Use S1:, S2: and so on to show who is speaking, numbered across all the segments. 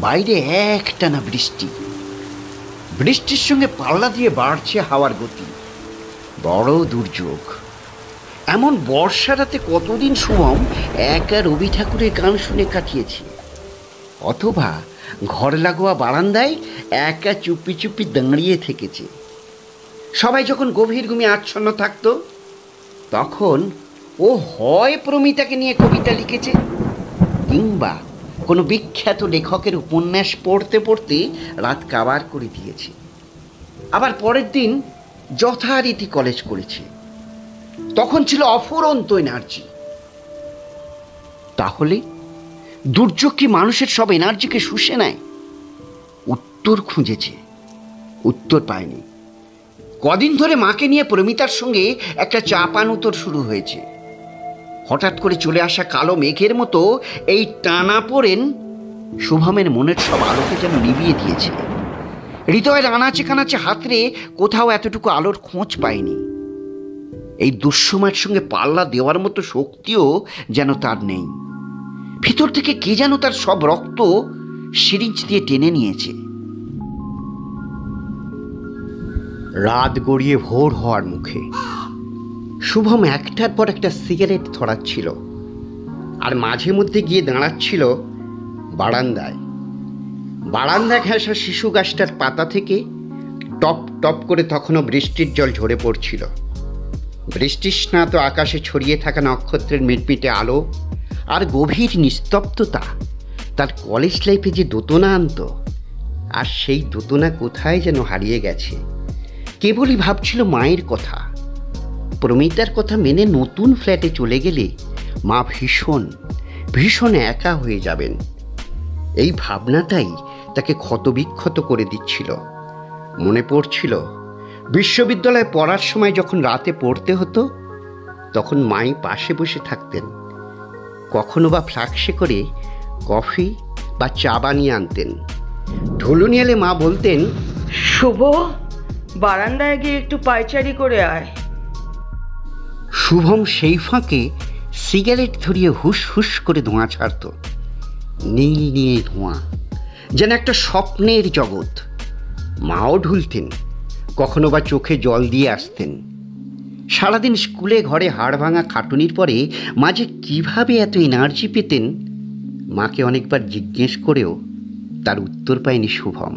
S1: বাইরে একটানা বৃষ্টি, বৃষ্টির সঙ্গে পাল্লা দিয়ে বাড়ছে হাওয়ার গতি। বড় দুর্যোগ। এমন বর্ষা রাতে কতদিন শুভম একা রবি ঠাকুরের গান শুনে কাটিয়েছে, অথবা ঘর লাগোয়া বারান্দায় একা চুপি চুপি দাঁড়িয়ে থেকেছে। সবাই যখন গভীর ঘুমে আচ্ছন্ন থাকত, তখন ও হয় প্রমিতাকে নিয়ে কবিতা লিখেছে, কিংবা কোনো বিখ্যাত লেখকের উপন্যাস পড়তে পড়তে রাত কাবার করে দিয়েছে। আবার পরের দিন যথারীতি কলেজ করেছে। তখন ছিল অফুরন্ত এনার্জি। তাহলে দুর্যোগ কি মানুষের সব এনার্জিকে শুষে নেয়? উত্তর খুঁজেছে, উত্তর পায়নি। কদিন ধরে মাকে নিয়ে প্রমিতার সঙ্গে একটা চাপানুতর শুরু হয়েছে। হঠাৎ করে চলে আসা কালো মেঘের মতো এই টানাপোড়েন শুভমের মনের সব আলোকে যেন নিভিয়ে দিয়েছে। হৃদয়ের আনাচে কানাচে হাতড়ে কোথাও এতটুকু আলোর খোঁজ পায়নি। এই দুঃসময়ের সঙ্গে পাল্লা দেওয়ার মতো শক্তিও যেন তার নেই। ভিতর থেকে কে যেন তার সব রক্ত সিরিঞ্জ দিয়ে টেনে নিয়েছে। রাত গড়িয়ে ভোর হওয়ার মুখে শুভম একটার পর একটা সিগারেট ধরাচ্ছিল, আর মাঝে মধ্যে গিয়ে দাঁড়াচ্ছিল বারান্দায়। বারান্দা ঘেঁষা শিশু গাছটার পাতা থেকে টপ টপ করে তখনও বৃষ্টির জল ঝরে পড়ছিল। বৃষ্টির স্নাত আকাশে ছড়িয়ে থাকা নক্ষত্রের মিটমিটে আলো আর গভীর নিস্তব্ধতা তার কলেজ লাইফে যে দোতনা আনত, আর সেই দোতনা কোথায় যেন হারিয়ে গেছে। কেবলই ভাবছিল মায়ের কথা। প্রমিতার কথা মেনে নতুন ফ্ল্যাটে চলে গেলে মা ভীষণ ভীষণ একা হয়ে যাবেন। এই ভাবনাটাই তাকে ক্ষতবিক্ষত করে দিচ্ছিল। মনে পড়ছিল বিশ্ববিদ্যালয়ে পড়ার সময় যখন রাতে পড়তে হতো, তখন মাই পাশে বসে থাকতেন। কখনো বা ফ্লাক্সে করে কফি বা চা বানিয়ে আনতেন। ঢুলুনি এলে মা বলতেন,
S2: শুভ, বারান্দায় গিয়ে একটু পায়চারি করে আয়।
S1: শুভম সেই ফাঁকে সিগারেট ধরিয়ে হুস হুস করে ধোঁয়া ছাড়ত। নীল নীল ধোঁয়া, যেন একটা স্বপ্নের জগৎ। মাও ঢুলতেন, কখনো বা চোখে জল দিয়ে আসতেন। সারাদিন স্কুলে ঘরে হাড় ভাঙা খাটুনির পরে মাঝে কিভাবে এত এনার্জি পেতেন, মাকে অনেকবার জিজ্ঞেস করেও তার উত্তর পায়নি শুভম।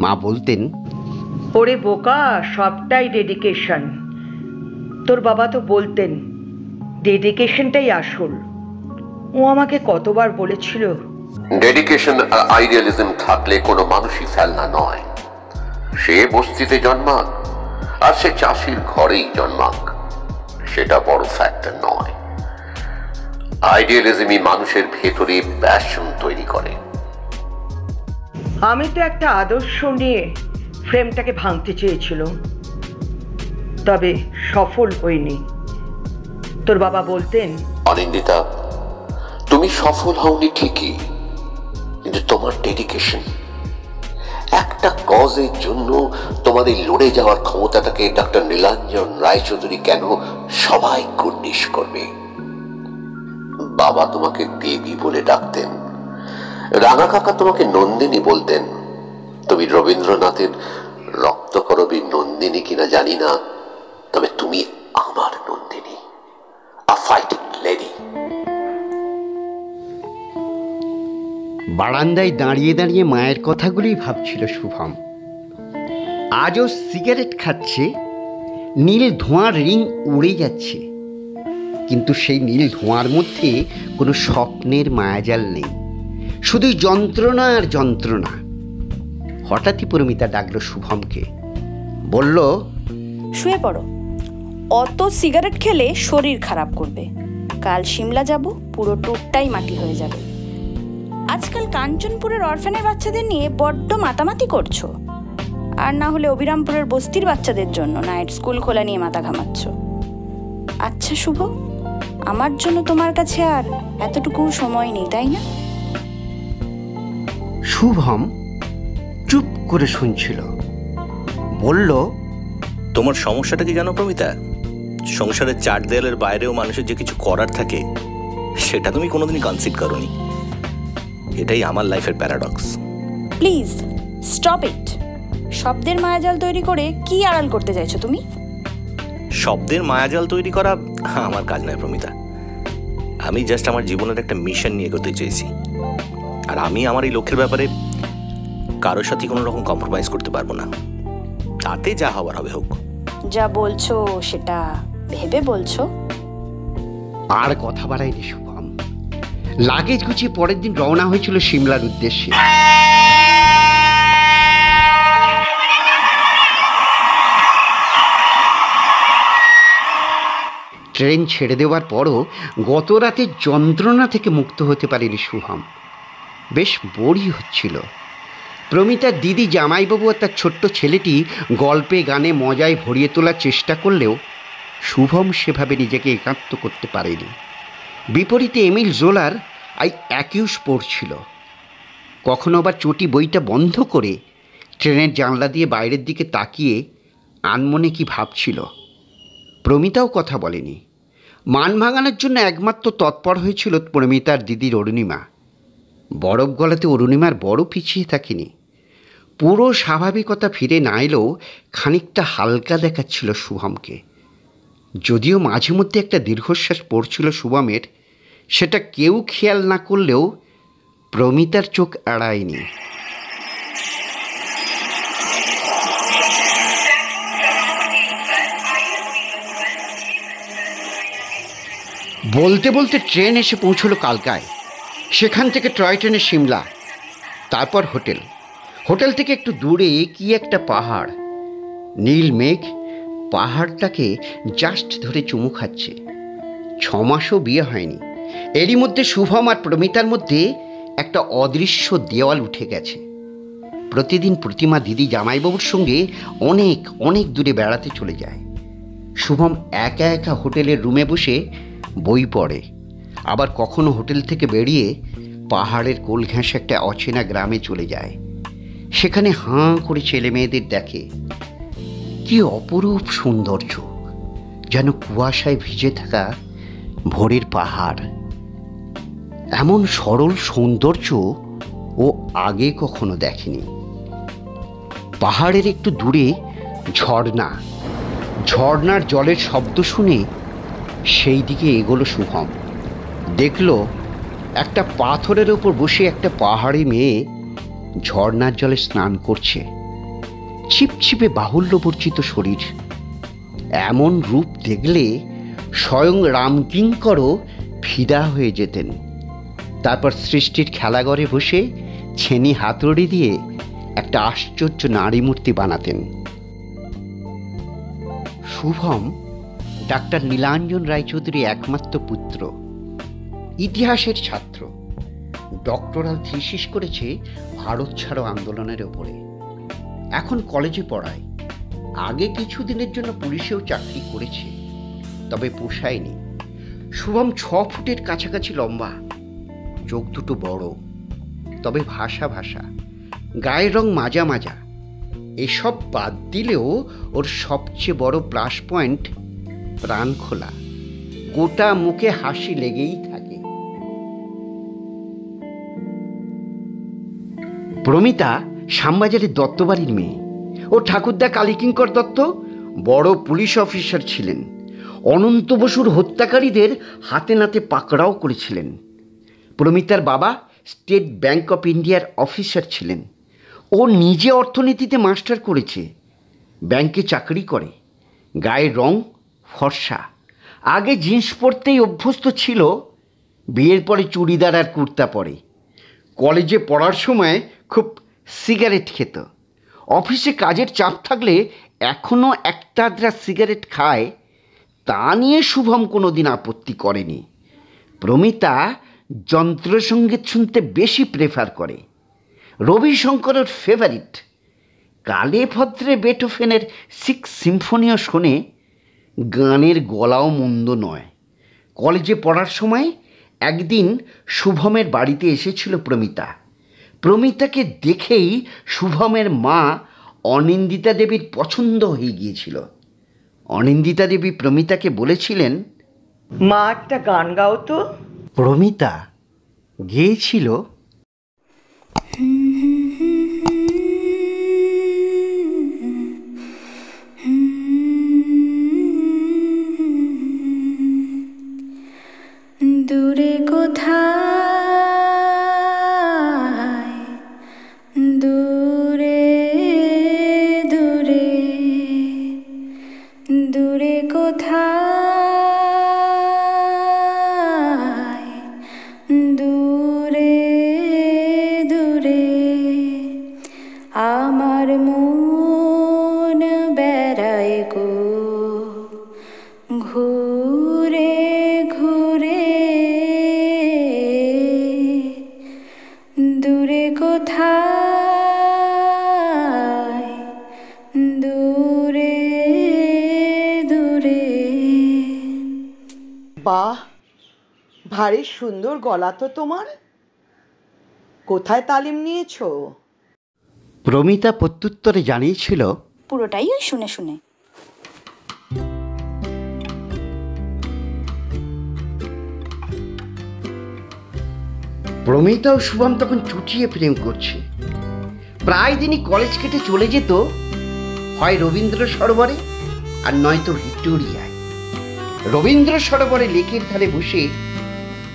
S1: মা বলতেন,
S2: ওরে বোকা, সবটাই ডেডিকেশন। তোর বাবা তো বলতেন ডেডিকেশনটাই আসল। ও আমাকে কতবার বলেছিল,
S3: ডেডিকেশন আর আইডিয়ালিজম থাকলে কোনো মানুষই ফেলনা নয়। সে বস্তিতে জন্মাক আর সে চাষির ঘরেই জন্মাক, সেটা বড় ফ্যাক্টর নয়। আইডিয়ালিজমই মানুষের ভেতরে প্যাশন তৈরি করে।
S2: আমি তো একটা আদর্শ নিয়ে ফ্রেমটাকে ভাঙতে চেয়েছিলাম, তবে সফল হইনি। তোর বাবা বলতেন,
S3: অনিন্দিতা, তুমি সফল হওনি ঠিকই, কিন্তু তোমার ডেডিকেশন, একটা কজের জন্য তোমাদের লড়ে যাওয়ার ক্ষমতাটাকে ডক্টর নীলাঞ্জন রায়চৌধুরী কেন সবাই কুর্নিশ করবে। বাবা তোমাকে দেবী বলে ডাকতেন, রাঙা কাকা তোমাকে নন্দিনী বলতেন। তুমি রবীন্দ্রনাথের রক্তকরবী নন্দিনী কিনা জানি না, তবে তুমি আমার নন্দিনী, আ ফাইটিং লেডি।
S1: বারান্দায় দাঁড়িয়ে দাঁড়িয়ে মায়ের কথাগুলোই ভাবছিল শুভম। আজও সিগারেট খাচ্ছে, নীল ধোঁয়ার রিং উড়ে যাচ্ছে, কিন্তু সেই নীল ধোঁয়ার মধ্যে কোনো স্বপ্নের মায়াজাল নেই, শুধুই যন্ত্রণা আর যন্ত্রণা। হঠাৎই পরিমিতা ডাকলো শুভমকে, বলল,
S4: শুয়ে পড়ো, অত সিগারেট খেলে শরীর খারাপ করবে। কাল সিমলা যাব, পুরো টুরটাই মাটি হয়ে যাবে। আজকাল কাঞ্চনপুরের অরফানের বাচ্চাদের নিয়ে বড্ড মাতামাতি করছো, আর না হলে অবিরামপুরের বস্তির বাচ্চাদের জন্য নাইট স্কুল খোলা নিয়ে মাথা ঘামাচ্ছ। আচ্ছা শুভ, আমার জন্য তোমার কাছে আর এতটুকু সময় নেই, তাই না?
S1: শুভম চুপ করে শুনছিল। বলল,
S5: তোমার সমস্যাটা কি জানো প্রমিতা? সংসারের চার দেয়ালের বাইরেও মানুষের যে কিছু করার থাকে, সেটা তুমি কোনোদিনই কনসিডার করোনি। এটাই আমার লাইফের প্যারাডক্স।
S4: Please stop it. শব্দের মায়াজাল তৈরি করে কি আড়াল করতে চাইছো তুমি?
S5: শব্দের মায়াজাল তৈরি করা আমার কাজ নয় প্রমিতা। আমি জাস্ট আমার জীবনের একটা মিশন নিয়ে এগোতে চেয়েছি, আর আমি আমার এই লক্ষ্যের ব্যাপারে কারোর সাথে কোনো রকম কম্প্রোমাইজ করতে পারবো না। তাতে যা হওয়ার হবে হোক।
S4: যা বলছো সেটা ভেবে বলছো?
S1: আর কথা বাড়ায়নি শুভম। লাগেজ গুছিয়ে পরের দিন রওনা হয়েছিল সিমলার উদ্দেশ্যে। ট্রেন ছেড়ে দেওয়ার পরও গত রাতের যন্ত্রণা থেকে মুক্ত হতে পারেনি শুভম। বেশ বোরই হচ্ছিল। প্রমিতার দিদি, জামাইবাবু আর তার ছোট্ট ছেলেটি গল্পে গানে মজায় ভরিয়ে তোলার চেষ্টা করলেও শুভম সেভাবে নিজেকে একাত্ম করতে পারেনি। বিপরীতে এমিল জোলার অ্যাকিউজ পড়ছিল। কখনো আবার চটি বইটা বন্ধ করে ট্রেনের জানলা দিয়ে বাইরের দিকে তাকিয়ে আনমনে কি ভাবছিল। প্রমিতাও কথা বলেনি। মান ভাঙানোর জন্য একমাত্র তৎপর হয়েছিল প্রমিতার দিদির অরুণিমা। বরফ গলাতে অরুণিমার বড় পিছিয়ে থাকেনি। পুরো স্বাভাবিকতা ফিরে না এলেও খানিকটা হালকা দেখাচ্ছিল শুভমকে। যদিও মাঝে মধ্যে একটা দীর্ঘশ্বাস পড়ছিল শুভমের, সেটা কেউ খেয়াল না করলেও প্রমিতার চোখ এড়ায়নি। বলতে বলতে ট্রেন এসে পৌঁছলো কালকায়। সেখান থেকে টয় ট্রেনে সিমলা, তারপর হোটেল। হোটেল থেকে একটু দূরে কি একটা পাহাড়, নীল মেঘ পাহাড়টাকে জাস্ট ধরে চুমু খাচ্ছে। 6 মাসও বিয়ে হয়নি, এরই মধ্যে শুভম আর প্রমিতার মধ্যে একটা অদৃশ্য দেওয়াল উঠে গেছে। প্রতিদিন প্রতিমা দিদি জামাইবাবুর সঙ্গে অনেক অনেক দূরে বেড়াতে চলে যায়। শুভম একা একা হোটেলের রুমে বসে বই পড়ে, আবার কখনো হোটেল থেকে বেরিয়ে পাহাড়ের কোল ঘেঁষে একটা অচেনা গ্রামে চলে যায়। সেখানে হাঁ করে ছেলে মেয়েদের দেখে। কি অপরূপ সৌন্দর্য, যেন কুয়াশায় ভিজে থাকা ভোরের পাহাড়। এমন সরল সৌন্দর্য ও আগে কখনো দেখেনি। পাহাড়ের একটু দূরে ঝর্ণা, ঝর্ণার জলের শব্দ শুনে সেই দিকে এগোলো শুভম। দেখল একটা পাথরের ওপর বসে একটা পাহাড়ি মেয়ে ঝর্ণার জলে স্নান করছে। ছিপছিপে বাহুল্যবর্জিত শরীর। এমন রূপ দেখলে স্বয়ং রামকিঙ্করও ফিদা হয়ে যেতেন। তারপর সৃষ্টির খেলাঘরে বসে ছেনি হাতুড়ি দিয়ে একটা আশ্চর্য নারী মূর্তি বানাতেন। শুভম ডাক্তার নীলাঞ্জন রায়চৌধুরী একমাত্র পুত্র, ইতিহাসের ছাত্র। ডক্টরাল থিসিস করেছে ভারত ছাড়ো আন্দোলনের ওপরে। এখন কলেজে পড়ায়। আগে কিছুদিনের জন্য পুলিশেও চাকরি করেছে, তবে পোষায়নি। শুভম 6 ফুটের কাছাকাছি লম্বা, চোখ দুটো বড়, তবে ভাষা ভাষা, গায়ের রং মাজা মাজা। এসব বাদ দিলেও ওর সবচেয়ে বড় প্লাস পয়েন্ট প্রাণ খোলা। গোটা মুখে হাসি লেগেই থাকে। প্রমিতা শ্যামবাজারের দত্তবাড়ির মেয়ে। ও ঠাকুরদা কালীকিঙ্কর দত্ত বড় পুলিশ অফিসার ছিলেন। অনন্ত বসুর হত্যাকারীদের হাতে নাতে পাকড়াও করেছিলেন। প্রমিতার বাবা স্টেট ব্যাংক অফ ইন্ডিয়ার অফিসার ছিলেন। ও নিজে অর্থনীতিতে মাস্টার করেছে, ব্যাংকে চাকরি করে। গায়ের রং ফর্সা। আগে জিন্স পরতেই অভ্যস্ত ছিল, বিয়ের পরে চুড়িদার আর কুর্তা পরে। কলেজে পড়ার সময় খুব সিগারেট খেত। অফিসে কাজের চাপ থাকলে এখনও একটা আধটা সিগারেট খায়। তা নিয়ে শুভম কোনো দিন আপত্তি করেনি। প্রমিতা যন্ত্রসঙ্গীত শুনতে বেশি প্রেফার করে। রবিশঙ্করের ফেভারিট। কালে ভদ্রে বেটোফেনের 6 সিম্ফনিও শোনে। গানের গলাও মন্দ নয়। কলেজে পড়ার সময় একদিন শুভমের বাড়িতে এসেছিল প্রমিতা। প্রমিতাকে দেখেই শুভমের মা অনিন্দিতা দেবীর পছন্দ হয়ে গিয়েছিল। অনিন্দিতা দেবী প্রমিতাকে বলেছিলেন,
S2: মা একটা গান গাও তো।
S1: প্রমিতা গেয়েছিল,
S4: কোথায় দূরে দূরে আমার মন বেড়ায় গো ঘুরে ঘুরে দূরে কোথায় দূরে দূরে।
S2: বাহ, ভারী সুন্দর গলা তো তোমার। কোথায় তালিম নিয়েছো?
S1: প্রমিতা প্রত্যুত্তরে জানিয়েছিল,
S4: পুরোটাই ওই শুনে শুনে।
S1: প্রমিতা ও শুভম তখন চুটিয়ে প্রেম করছে। প্রায় দিনই কলেজ কেটে চলে যেত হয় রবীন্দ্র সরোবরে আর নয়তো ভিক্টোরিয়ায়। রবীন্দ্র সরোবরে লেকের ধারে বসে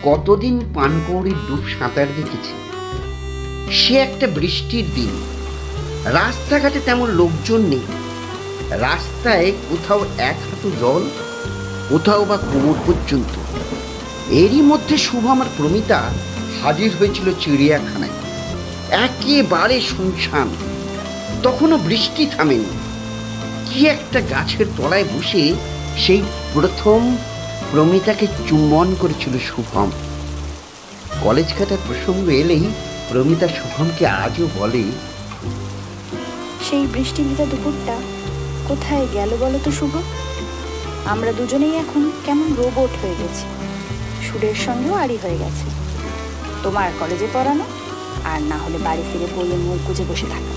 S1: কতদিন পানকৌড়ির ডুব সাঁতার দেখেছে। সে একটা বৃষ্টির দিন, রাস্তাঘাটে তেমন লোকজন নেই। রাস্তায় কোথাও এক হাঁটু জল, কোথাও বা কোমর পর্যন্ত। এরই মধ্যে শুভম আর প্রমিতা হাজির হয়েছিল চিড়িয়াখানায়। একেবারে শুনশান, তখনও বৃষ্টি থামেনি। কি একটা গাছের তলায় বসে সেই প্রথম প্রমিতাকে চুম্বন করেছিল শুভম। কলেজ কাটার প্রসঙ্গ এলেই প্রমিতা শুভমকে আজও বলে,
S4: সেই বৃষ্টি ভিজা দুপুরটা কোথায় গেল বলো তো শুভ? আমরা দুজনেই এখন কেমন রোবট হয়ে গেছি, সুরের সঙ্গেও আড়ি হয়ে গেছে। তোমার কলেজে পড়ানো, আর না হলে বাড়ি ফিরে বইয়ে মুখ গুজে বসে থাকা।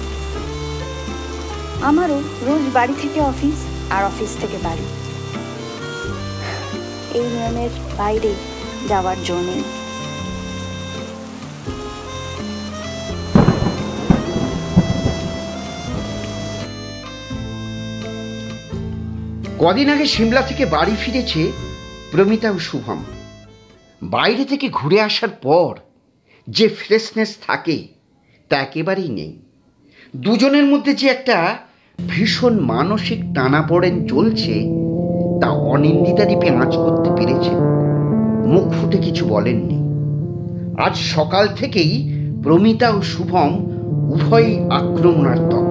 S4: আমারও রোজ বাড়ি থেকে অফিস, আর অফিস থেকে বাড়ি। এই নিয়মের বাইরে যাওয়ার জো নেই।
S1: কদিন আগে সিমলা থেকে বাড়ি ফিরেছে প্রমিতা ও শুভম। বাইরে থেকে ঘুরে আসার পর যে ফ্রেশনেস থাকে তা একেবারেই নেই। দুজনের মধ্যে যে একটা ভীষণ মানসিক টানাপোড়েন চলছে তা অনিন্দিতা দ্বীপে আঁচ করতে পেরেছে। মুখ ফুটে কিছু বলেননি। আজ সকাল থেকেই প্রমিতা ও শুভম উভয়ই আক্রমণাত্মক।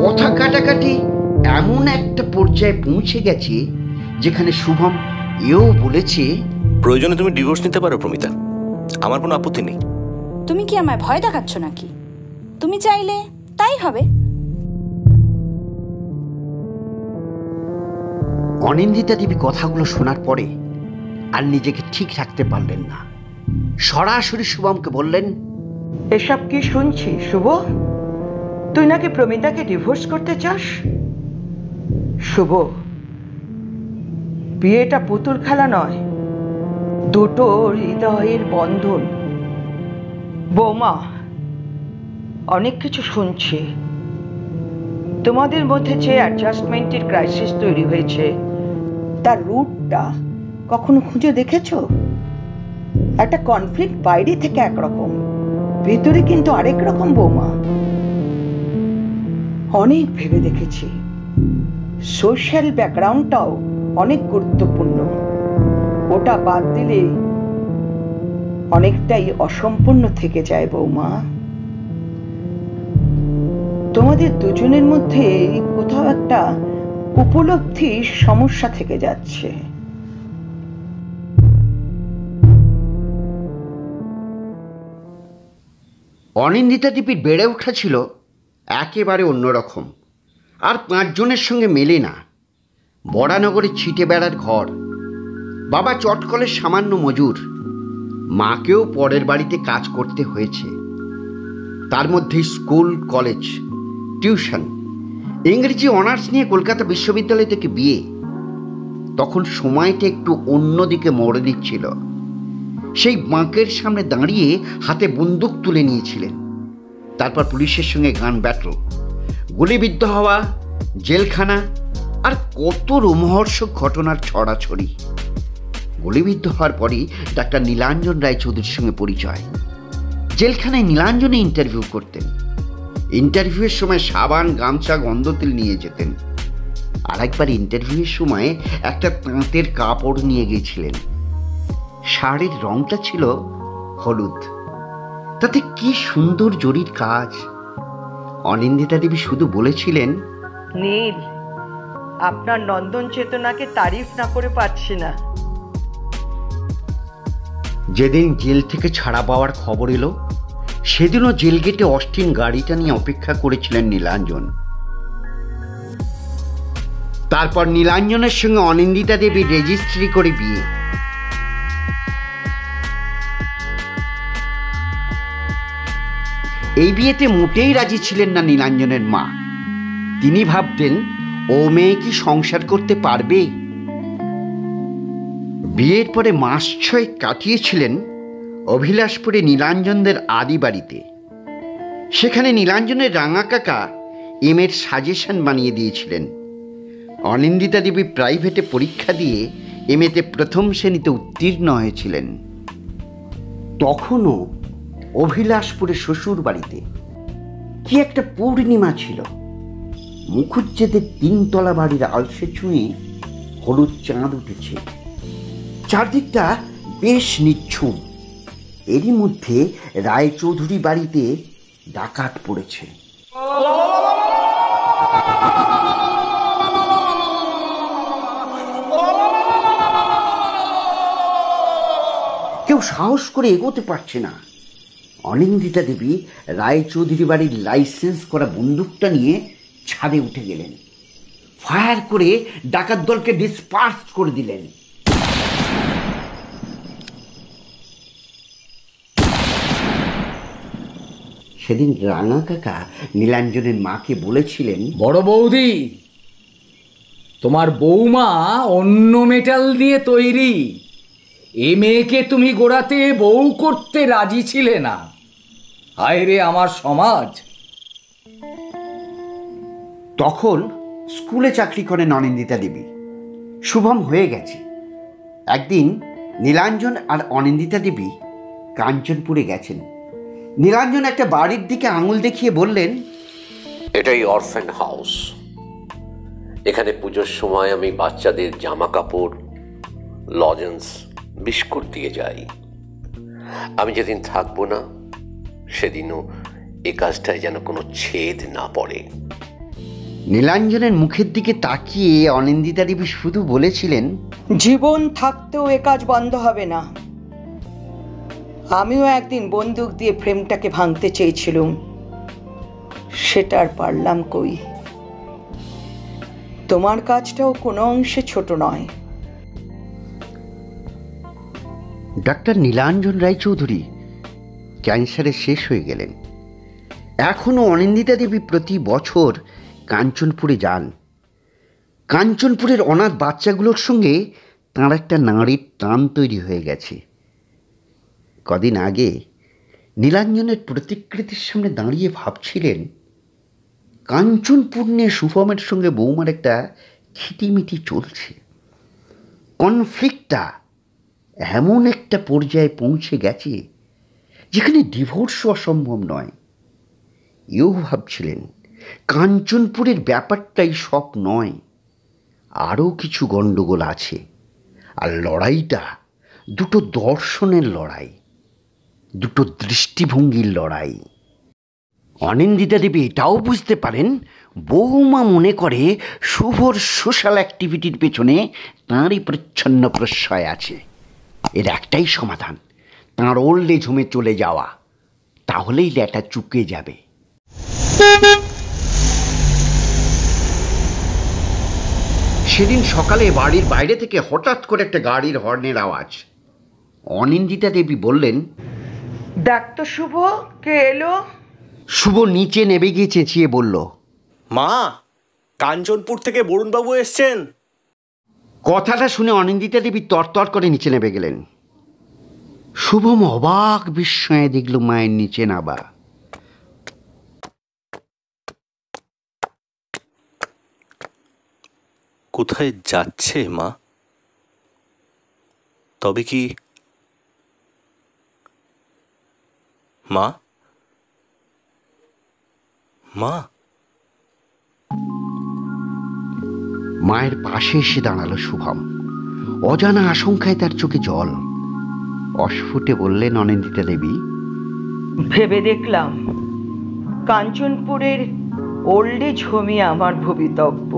S1: কথা কাটাকাটি এমন একটা পর্যায়ে পৌঁছে গেছে যেখানে শুভম এও বলেছে,
S5: প্রয়োজনে তুমি ডিভোর্স নিতে পারো প্রমিতা, আমার কোনো আপত্তি নেই।
S4: তুমি কি আমায় ভয় দেখাচ্ছ নাকি? তুমি চাইলে তাই হবে।
S1: অনিন্দিতা দেবী কথাগুলো শোনার পরে আর নিজেকে ঠিক রাখতে পারলেন না। সরাসরি শুভমকে বললেন,
S2: এসব কি শুনছি শুভ? তুই নাকি প্রমিতাকে ডিভোর্স করতে চাস? শুভ, বিয়েটা পুতুল খেলা নয়, দুটো হৃদয়ের বন্ধন। বৌমা, অনেক কিছু শুনছি। তোমাদের মধ্যে যে অ্যাডজাস্টমেন্টের ক্রাইসিস তৈরি হয়েছে তার রুটটা কখনো খুঁজে দেখেছো? একটা কনফ্লিক্ট বাইরে থেকে একরকম, ভেতরে কিন্তু আরেক রকম বৌমা। অনেক ভেবে দেখেছি, সোশ্যাল ব্যাকগ্রাউন্ডটাও অনেক গুরুত্বপূর্ণ। ওটা বাদ দিলে অনেকটাই অসম্পূর্ণ থেকে যায় বৌমা। তোমাদের দুজনের মধ্যে কোথাও একটা উপলব্ধির সমস্যা থেকে যাচ্ছে।
S1: অনিন্দিতা দেবীর বেড়ে ওঠা ছিল একেবারে অন্যরকম। আর 5 জনের সঙ্গে মেলে না। বরানগরে ছিটে বেড়ার ঘর, বাবা চটকলের সামান্য মজুর, মাকেও পরের বাড়িতে কাজ করতে হয়েছে। তার মধ্যে স্কুল, কলেজ, টিউশন, ইংরেজি অনার্স নিয়ে কলকাতা বিশ্ববিদ্যালয় থেকে বিয়ে। তখন সময়টা একটু অন্যদিকে মোড় দিচ্ছিল। সেই বাঁকের সামনে দাঁড়িয়ে হাতে বন্দুক তুলে নিয়েছিলেন। তারপর পুলিশের সঙ্গে গান ব্যাটল, গুলিবিদ্ধ হওয়া, জেলখানা, আর কত রোমহর্ষক ঘটনার ছড়াছড়ি। গুলিবিদ্ধ হওয়ার পরই ডাক্তার নীলাঞ্জন রায়চৌধুরীর সঙ্গে পরিচয়। জেলখানায় নীলাঞ্জনে ইন্টারভিউ করতেন। ইন্টারভিউয়ের সময় সাবান, গামছা, গন্ধতেল নিয়ে যেতেন। আর একবার ইন্টারভিউয়ের সময় একটা তাঁতের কাপড় নিয়ে গেছিলেন। শাড়ির রংটা ছিল হলুদ, তাতে কি সুন্দর জরির কাজ। অনিন্দিতা দেবী শুধু বলেছিলেন,
S2: নীল, আপনার নন্দন চেতনাকে তারিফ না করে পাচ্ছি না।
S1: যেদিন জেল থেকে ছাড়া পাওয়ার খবর এলো সেদিনও জেল গেটে অস্টিন গাড়িটা নিয়ে অপেক্ষা করেছিলেন নীলাঞ্জন। তারপর নীলাঞ্জনের সঙ্গে অনিন্দিতা দেবীর রেজিস্ট্রি করে বিয়ে। এই বিয়েতে মোটেই রাজি ছিলেন না নীলাঞ্জনের মা। তিনি ভাবতেন, ও মেয়ে কি সংসার করতে পারবে? বিয়ের পরে মাস 6 কাটিয়েছিলেন অভিলাষপুরে নীলাঞ্জনদের আদি বাড়িতে। সেখানে নীলাঞ্জনের রাঙা কাকা এর সাজেশন বানিয়ে দিয়েছিলেন। অনিন্দিতা দেবী প্রাইভেটে পরীক্ষা দিয়ে এতে প্রথম শ্রেণীতে উত্তীর্ণ হয়েছিলেন। তখনও অভিলাষপুরে শ্বশুর বাড়িতে কি একটা পূর্ণিমা ছিল। মুখুজ্জেদের 3 তলা বাড়ির আলসে ছুঁয়ে হলুদ চাঁদ উঠেছে। চারদিকটা বেশ নিচ্ছুম। এরই মধ্যে রায়চৌধুরী বাড়িতে ডাকাত পড়েছে। কেউ সাহস করে এগোতে পারছে না। অনিন্দিতা দেবী রায়চৌধুরী বাড়ির লাইসেন্স করা বন্দুকটা নিয়ে ছাদে উঠে গেলেন। ফায়ার করে ডাকাত দলকে ডিসপার্স করে দিলেন। সেদিন রাঙা কাকা নীলাঞ্জনের মাকে বলেছিলেন,
S6: বড় বৌদি, তোমার বৌমা অন্য মেটাল দিয়ে তৈরি। এ মেয়েকে তুমি গোড়াতে বউ করতে রাজি ছিলে না। হায় রে আমার সমাজ।
S1: তখন স্কুলে চাকরি করেন অনিন্দিতা দেবী। শুভম হয়ে গেছে। একদিন নীলাঞ্জন আর অনিন্দিতা দেবী কাঞ্চনপুরে গেছেন। নীলাঞ্জন একটা বাড়ির দিকে আঙুল দেখিয়ে বললেন,
S3: এটাই অরফ্যান হাউস। এখানে পুজোর সময় আমি বাচ্চাদের জামা কাপড়, লজেন্স, বিস্কুট দিয়ে যাই। আমি যেদিন থাকবো না সেদিনও এ কাজটায় যেন কোনো ছেদ না পড়ে।
S1: নীলাঞ্জনের মুখের দিকে তাকিয়ে অনিন্দিতা দেবী শুধু বলেছিলেন,
S2: জীবন থাকতেও এ কাজ বন্ধ হবে না। আমিও একদিন বন্দুক দিয়ে ফ্রেমটাকে ভাঙতে চেয়েছিলাম, সেটা আর পারলাম কই। তোমার কাজটাও কোনো অংশে ছোট নয়।
S1: ডাক্তার নীলাঞ্জন রায়চৌধুরী ক্যান্সারে শেষ হয়ে গেলেন। এখনও অনিন্দিতা দেবী প্রতি বছর কাঞ্চনপুরে যান। কাঞ্চনপুরের অনাথ বাচ্চাগুলোর সঙ্গে তাঁর একটা নাড়ির টান তৈরি হয়ে গেছে। কদিন আগে নীলাঞ্জনের প্রতিকৃতির সামনে দাঁড়িয়ে ভাবছিলেন, কাঞ্চনপুর নিয়ে শুভমের সঙ্গে বৌমার একটা খিটিমিটি চলছে। কনফ্লিক্টটা এমন একটা পর্যায়ে পৌঁছে গেছে যেখানে ডিভোর্সও অসম্ভব নয়। এও ভাবছিলেন, কাঞ্চনপুরের ব্যাপারটাই সব নয়, আরও কিছু গণ্ডগোল আছে। আর লড়াইটা দুটো দর্শনের লড়াই, দুটো দৃষ্টিভঙ্গির লড়াই। অনিন্দিতা দেবী এটাও বুঝতে পারেন, বৌমা মনে করে শুভর সোশ্যাল অ্যাক্টিভিটির পেছনে তাঁরই প্রচ্ছন্ন প্রশ্রয় আছে। এর একটাই সমাধান, তাঁর ওল্ড এজ হোমে চলে যাওয়া। তাহলেই ল্যাটা চুকে যাবে। সেদিন সকালে বাড়ির বাইরে থেকে হঠাৎ করে একটা গাড়ির হর্নের আওয়াজ। অনিন্দিতা দেবী বললেন,
S2: দেখ তো শুভ, কে এলো?
S1: শুভ নিচে নেমে গিয়ে চেঁচিয়ে বলল,
S5: মা, কাঞ্চনপুর থেকে বরুণবাবু এসছেন।
S1: কথাটা শুনে অনিন্দিতা দেবী তরতর করে নিচে নেমে গেলেন। শুভম অবাক বিস্ময়ে দেখল মায়ের নিচে নাবা।
S5: কোথায় যাচ্ছে মা? তবে কি মা? মা?
S1: মায়ের পাশে এসে দাঁড়ালো শুভম। অজানা আশঙ্কায় তার চোখে জল। অস্ফুটে বললেন অনিন্দিতা দেবী,
S2: ভেবে দেখলাম কাঞ্চনপুরের ওল্ড এজ হোমই আমার ভবিতব্য।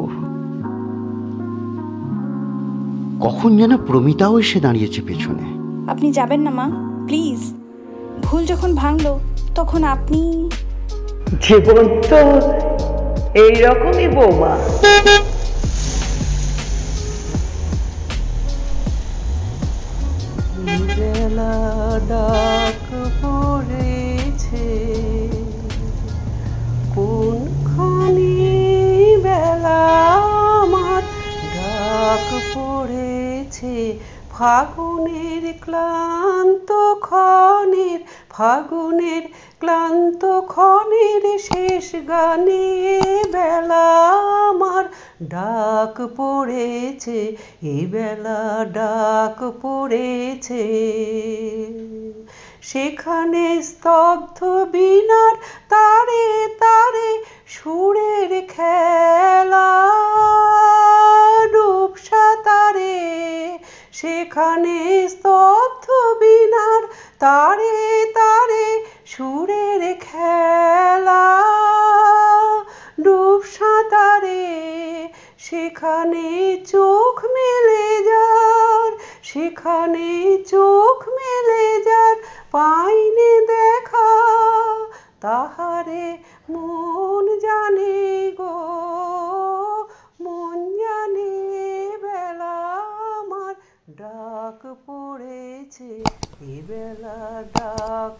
S1: কখন যেন প্রমিতাও এসে দাঁড়িয়েছে পেছনে।
S4: আপনি যাবেন না মা, প্লিজ। ভুল যখন ভাঙলো তখন আপনি।
S2: জীবন তো এইরকমই বৌমা। বেলা ডাক পড়েছে, কোনখানি বেলা আমার ডাক পড়েছে, ফাগুনের ক্লান্ত ক্ষণের, ফাগুনের ক্লান্ত ক্ষণের শেষ গানে বেলা আমার ডাক পড়েছে, এই বেলা ডাক পড়েছে। সেখানে স্তব্ধ বীণার তারে তারে সুরের খেলা, রূপসা তারে, সেখানে স্তব্ধ বীণার তারে তারে সুরের খেলা, রূপসা তারে, সেখানে চোখ মেলে যার, সেখানে চোখ মেলে যার পাইনে দেখা, তাহারে মন জানে গো, মন জানে বেলা আমার ডাক পড়েছে, এ বেলা ডাক